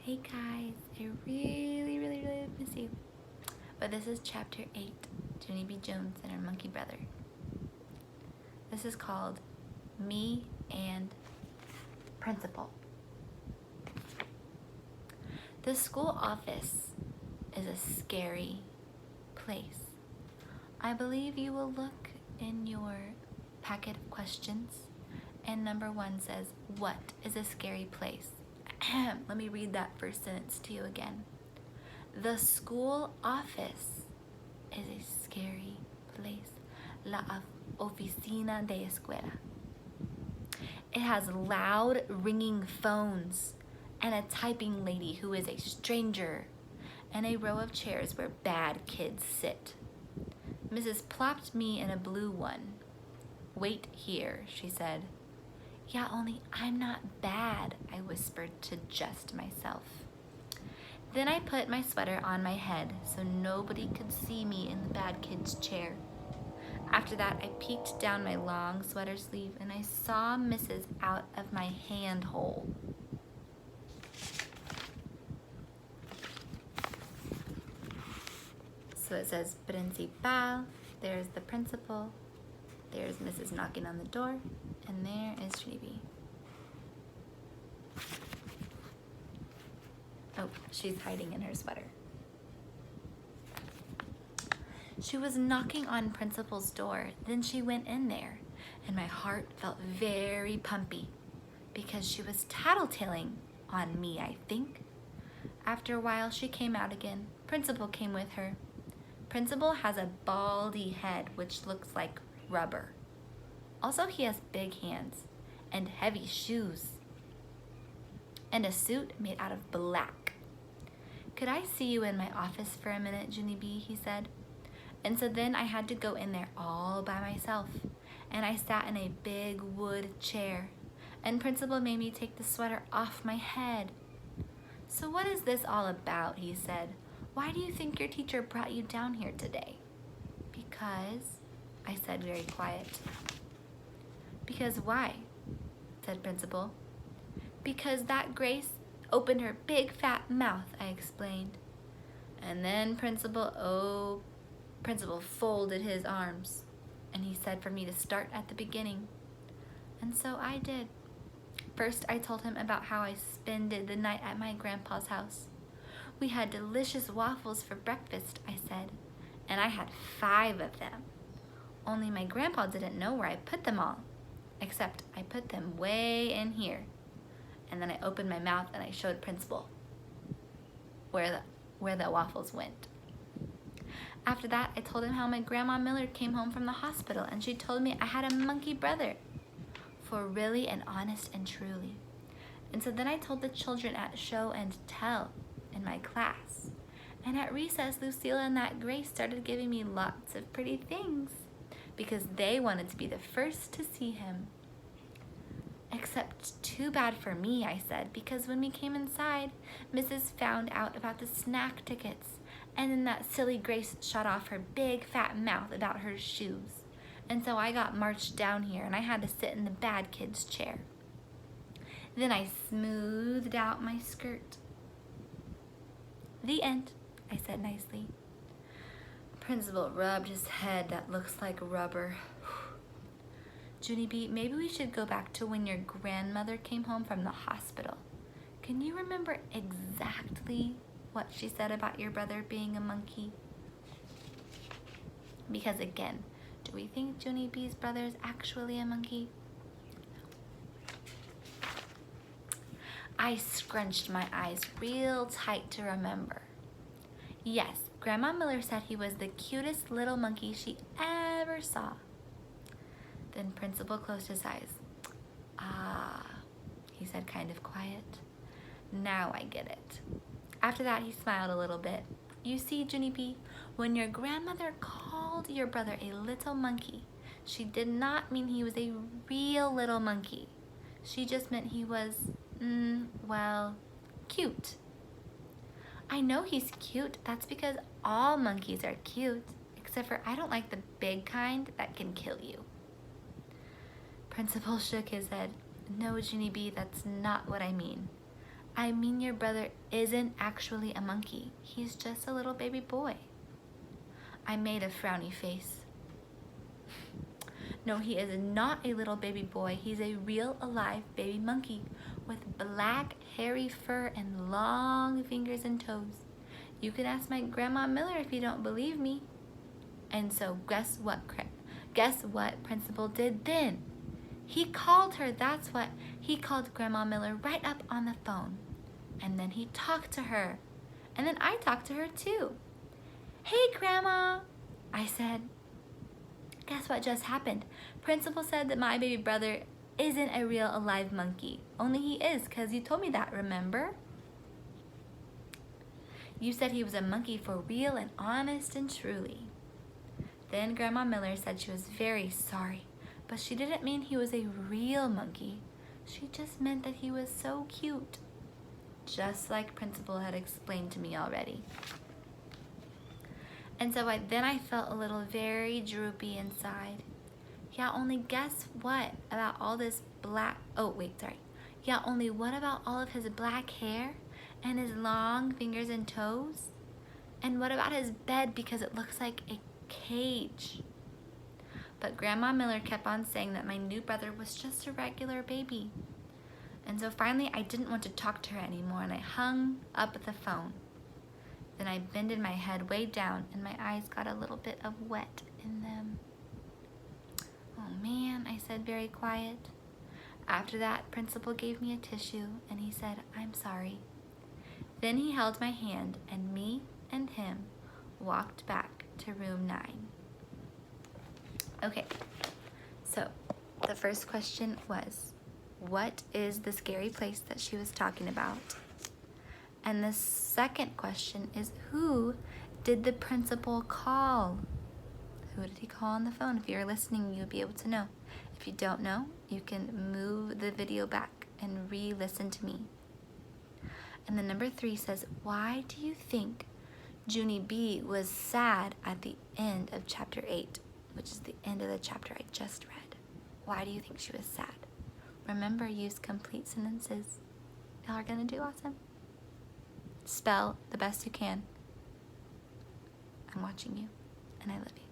Hey guys, I really miss you. But this is chapter 8, Junie B. Jones and her monkey brother. This is called Me and Principal. The school office is a scary place. I believe you will look in your packet of questions, and number 1 says, what is a scary place? Let me read that first sentence to you again. The school office is a scary place. La oficina de escuela. It has loud ringing phones and a typing lady who is a stranger and a row of chairs where bad kids sit. Mrs. plopped me in a blue one. Wait here, she said. Yeah, only I'm not bad, I whispered to just myself. Then I put my sweater on my head so nobody could see me in the bad kid's chair. After that, I peeked down my long sweater sleeve and I saw Mrs. out of my hand hole. So it says Principal, there's the principal, there's Mrs. knocking on the door, and there is Junie B. Oh, she's hiding in her sweater. She was knocking on Principal's door, then she went in there, and my heart felt very pumpy because she was tattletaling on me, I think. After a while, she came out again. Principal came with her. Principal has a baldy head which looks like rubber. Also, he has big hands and heavy shoes and a suit made out of black. Could I see you in my office for a minute, Junie B, he said. And so then I had to go in there all by myself, and I sat in a big wood chair, and Principal made me take the sweater off my head. So what is this all about, he said. Why do you think your teacher brought you down here today? Because, I said very quiet. Because why? Said Principal. Because that Grace opened her big fat mouth, I explained. And then Principal folded his arms, and he said for me to start at the beginning. And so I did. First, I told him about how I spent the night at my grandpa's house. We had delicious waffles for breakfast, I said, and I had 5 of them. Only my grandpa didn't know where I put them all, except I put them way in here. And then I opened my mouth and I showed Principal where the waffles went. After that, I told him how my Grandma Miller came home from the hospital and she told me I had a monkey brother, for really and honest and truly. And so then I told the children at show and tell in my class. And at recess, Lucille and that Grace started giving me lots of pretty things because they wanted to be the first to see him. Except too bad for me, I said, because when we came inside, Mrs. found out about the snack tickets, and then that silly Grace shot off her big fat mouth about her shoes. And so I got marched down here and I had to sit in the bad kid's chair. Then I smoothed out my skirt. The end, I said nicely. Principal rubbed his head that looks like rubber. Junie B, maybe we should go back to when your grandmother came home from the hospital. Can you remember exactly what she said about your brother being a monkey? Because again, do we think Junie B's brother is actually a monkey? I scrunched my eyes real tight to remember. Yes, Grandma Miller said he was the cutest little monkey she ever saw. Then Principal closed his eyes. Ah, he said kind of quiet. Now I get it. After that, he smiled a little bit. You see, Junie B, when your grandmother called your brother a little monkey, she did not mean he was a real little monkey. She just meant he was, well, cute. I know he's cute. That's because all monkeys are cute, except for I don't like the big kind that can kill you. Principal shook his head. No, Junie B, that's not what I mean. I mean, your brother isn't actually a monkey. He's just a little baby boy. I made a frowny face. No, he is not a little baby boy. He's a real alive baby monkey with black hairy fur and long fingers and toes. You can ask my Grandma Miller if you don't believe me. And so guess what Principal did then? He called her, that's what. He called Grandma Miller right up on the phone. And then he talked to her. And then I talked to her too. Hey, Grandma, I said. Guess what just happened? Principal said that my baby brother isn't a real alive monkey. Only he is, because you told me that, remember? You said he was a monkey for real and honest and truly. Then Grandma Miller said she was very sorry, but she didn't mean he was a real monkey. She just meant that he was so cute, just like Principal had explained to me already. And so then I felt a little very droopy inside. Yeah, only guess what about all this only what about all of his black hair and his long fingers and toes? And what about his bed, because it looks like a cage? But Grandma Miller kept on saying that my new brother was just a regular baby. And so finally I didn't want to talk to her anymore, and I hung up the phone. Then I bended my head way down and my eyes got a little bit of wet in them. Oh man, I said very quiet. After that, Principal gave me a tissue and he said, I'm sorry. Then he held my hand and me and him walked back to room 9. Okay, so the first question was, what is the scary place that she was talking about? And the second question is, who did the principal call? Who did he call on the phone? If you're listening, you'll be able to know. If you don't know, you can move the video back and re-listen to me. And then number 3 says, why do you think Junie B was sad at the end of chapter 8, which is the end of the chapter I just read? Why do you think she was sad? Remember, use complete sentences. Y'all are gonna do awesome. Spell the best you can. I'm watching you, and I love you.